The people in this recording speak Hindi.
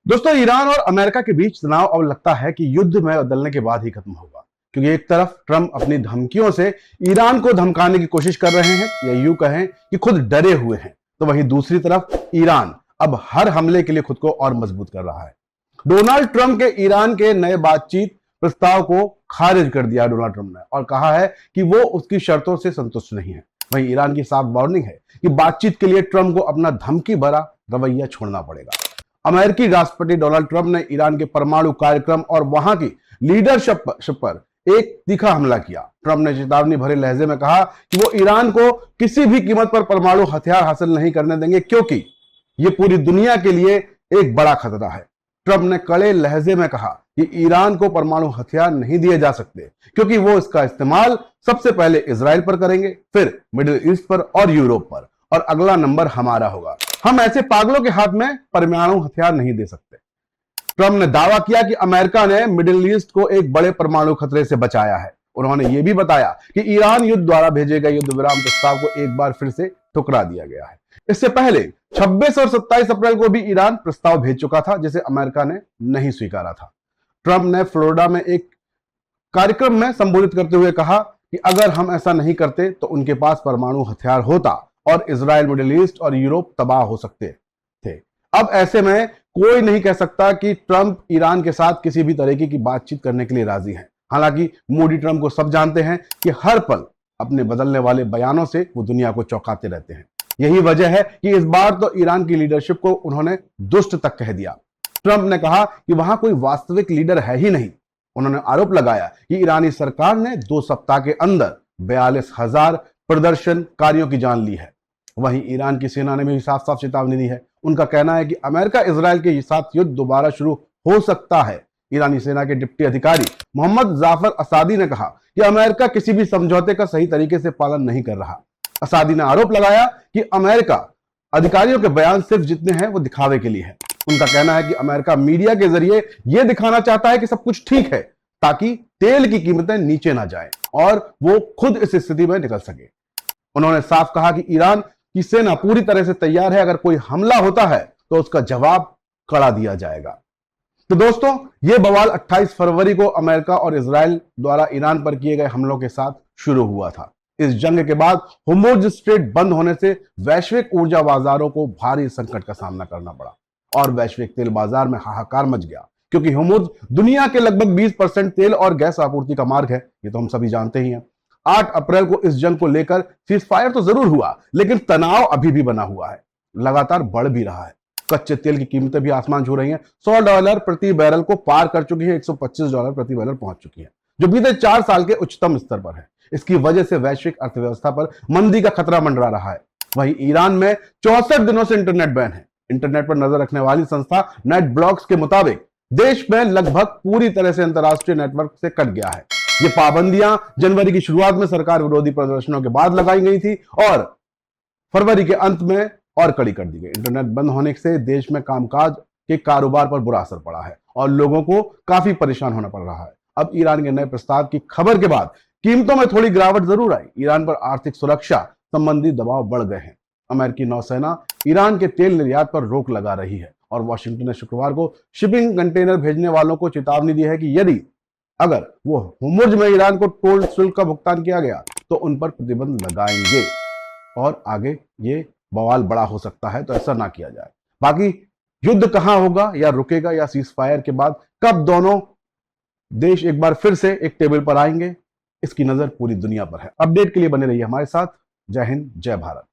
दोस्तों, ईरान और अमेरिका के बीच तनाव अब लगता है कि युद्ध में बदलने के बाद ही खत्म होगा, क्योंकि एक तरफ ट्रंप अपनी धमकियों से ईरान को धमकाने की कोशिश कर रहे हैं, या यूं कहें कि खुद डरे हुए हैं, तो वहीं दूसरी तरफ ईरान अब हर हमले के लिए खुद को और मजबूत कर रहा है। डोनाल्ड ट्रंप के ईरान के नए बातचीत प्रस्ताव को खारिज कर दिया डोनाल्ड ट्रंप ने और कहा है कि वो उसकी शर्तों से संतुष्ट नहीं है। वहीं ईरान की साफ वार्निंग है कि बातचीत के लिए ट्रंप को अपना धमकी भरा रवैया छोड़ना पड़ेगा। अमेरिकी राष्ट्रपति डोनाल्ड ट्रंप ने ईरान के परमाणु कार्यक्रम और वहां की लीडरशिप पर एक तीखा हमला किया। ट्रंप ने चेतावनी भरे लहजे में कहा कि वो ईरान को किसी भी कीमत पर परमाणु हथियार हासिल नहीं करने देंगे, क्योंकि ये पूरी दुनिया के लिए एक बड़ा खतरा है। ट्रंप ने कड़े लहजे में कहा कि ईरान को परमाणु हथियार नहीं दिए जा सकते, क्योंकि वो इसका इस्तेमाल सबसे पहले इजराइल पर करेंगे, फिर मिडिल ईस्ट पर और यूरोप पर, और अगला नंबर हमारा होगा। हम ऐसे पागलों के हाथ में परमाणु हथियार नहीं दे सकते। ट्रंप ने दावा किया कि अमेरिका ने मिडिल ईस्ट को एक बड़े परमाणु खतरे से बचाया है। उन्होंने यह भी बताया कि ईरान युद्ध द्वारा भेजे गए युद्ध विराम प्रस्ताव को एक बार फिर से ठुकरा दिया गया है। इससे पहले 26 और 27 अप्रैल को भी ईरान प्रस्ताव भेज चुका था, जिसे अमेरिका ने नहीं स्वीकारा था। ट्रंप ने फ्लोरिडा में एक कार्यक्रम में संबोधित करते हुए कहा कि अगर हम ऐसा नहीं करते तो उनके पास परमाणु हथियार होता और इजराइल, मिडिल ईस्ट और यूरोप तबाह हो सकते थे। अब ऐसे में कोई नहीं कह सकता कि ट्रंप ईरान के साथ किसी भी तरीके की बातचीत करने के लिए राजी हैं। हालांकि मोदी ट्रंप को सब जानते हैं कि हर पल अपने बदलने वाले बयानों से वो दुनिया को चौंकाते रहते हैं। यही वजह है कि इस बार तो ईरान की लीडरशिप को उन्होंने दुष्ट तक कह दिया। ट्रंप ने कहा कि वहां कोई वास्तविक लीडर है ही नहीं। उन्होंने आरोप लगाया कि ईरानी सरकार ने 2 सप्ताह के अंदर 42,000 प्रदर्शनकारियों की जान ली है। वहीं ईरान की सेना ने भी साफ साफ चेतावनी दी है। उनका कहना है कि अमेरिका इजराइल के साथ युद्ध दोबारा शुरू हो सकता है। ईरानी सेना के डिप्टी अधिकारी मोहम्मद जाफर असादी ने कहा कि अमेरिका किसी भी समझौते का सही तरीके से पालन नहीं कर रहा। असादी ने आरोप लगाया कि अमेरिका अधिकारियों के बयान सिर्फ जितने हैं वो दिखावे के लिए है। उनका कहना है कि अमेरिका मीडिया के जरिए यह दिखाना चाहता है कि सब कुछ ठीक है, ताकि तेल की कीमतें नीचे ना जाएं और वो खुद इस स्थिति में निकल सके। उन्होंने साफ कहा कि ईरान की सेना पूरी तरह से तैयार है। अगर कोई हमला होता है तो उसका जवाब कड़ा दिया जाएगा। तो दोस्तों, यह बवाल 28 फरवरी को अमेरिका और इजराइल द्वारा ईरान पर किए गए हमलों के साथ शुरू हुआ था। इस जंग के बाद होर्मुज स्ट्रेट बंद होने से वैश्विक ऊर्जा बाजारों को भारी संकट का सामना करना पड़ा और वैश्विक तेल बाजार में हाहाकार मच गया, क्योंकि होर्मुज दुनिया के लगभग 20% तेल और गैस आपूर्ति का मार्ग है। ये तो हम सभी जानते ही हैं। 8 अप्रैल को इस जंग को लेकर सीजफायर तो जरूर हुआ, लेकिन तनाव अभी भी बना हुआ है, लगातार बढ़ भी रहा है। कच्चे तेल की कीमतें भी आसमान छू रही हैं। $100 प्रति बैरल को पार कर चुकी है, $125 प्रति बैरल पहुंच चुकी है, जो बीते 4 साल के उच्चतम स्तर पर है। इसकी वजह से वैश्विक अर्थव्यवस्था पर मंदी का खतरा मंडरा रहा है। वहीं ईरान में 64 दिनों से इंटरनेट बैन है। इंटरनेट पर नजर रखने वाली संस्था नेट ब्लॉक्स के मुताबिक देश में लगभग पूरी तरह से अंतरराष्ट्रीय नेटवर्क से कट गया है। ये पाबंदियां जनवरी की शुरुआत में सरकार विरोधी प्रदर्शनों के बाद लगाई गई थी और फरवरी के अंत में और कड़ी कर दी गई। इंटरनेट बंद होने से देश में कामकाज के कारोबार पर बुरा असर पड़ा है और लोगों को काफी परेशान होना पड़ रहा है। अब ईरान के नए प्रस्ताव की खबर के बाद कीमतों में थोड़ी गिरावट जरूर आई। ईरान पर आर्थिक सुरक्षा संबंधी दबाव बढ़ गए हैं। अमेरिकी नौसेना ईरान के तेल निर्यात पर रोक लगा रही है और वॉशिंगटन ने शुक्रवार को शिपिंग कंटेनर भेजने वालों को चेतावनी दी है कि यदि अगर वो होर्मुज में ईरान को टोल शुल्क का भुगतान किया गया तो उन पर प्रतिबंध लगाएंगे और आगे ये बवाल बड़ा हो सकता है, तो ऐसा ना किया जाए। बाकी युद्ध कहां होगा, या रुकेगा, या सीजफायर के बाद कब दोनों देश एक बार फिर से एक टेबल पर आएंगे, इसकी नजर पूरी दुनिया पर है। अपडेट के लिए बने रहिए हमारे साथ। जय हिंद, जय भारत।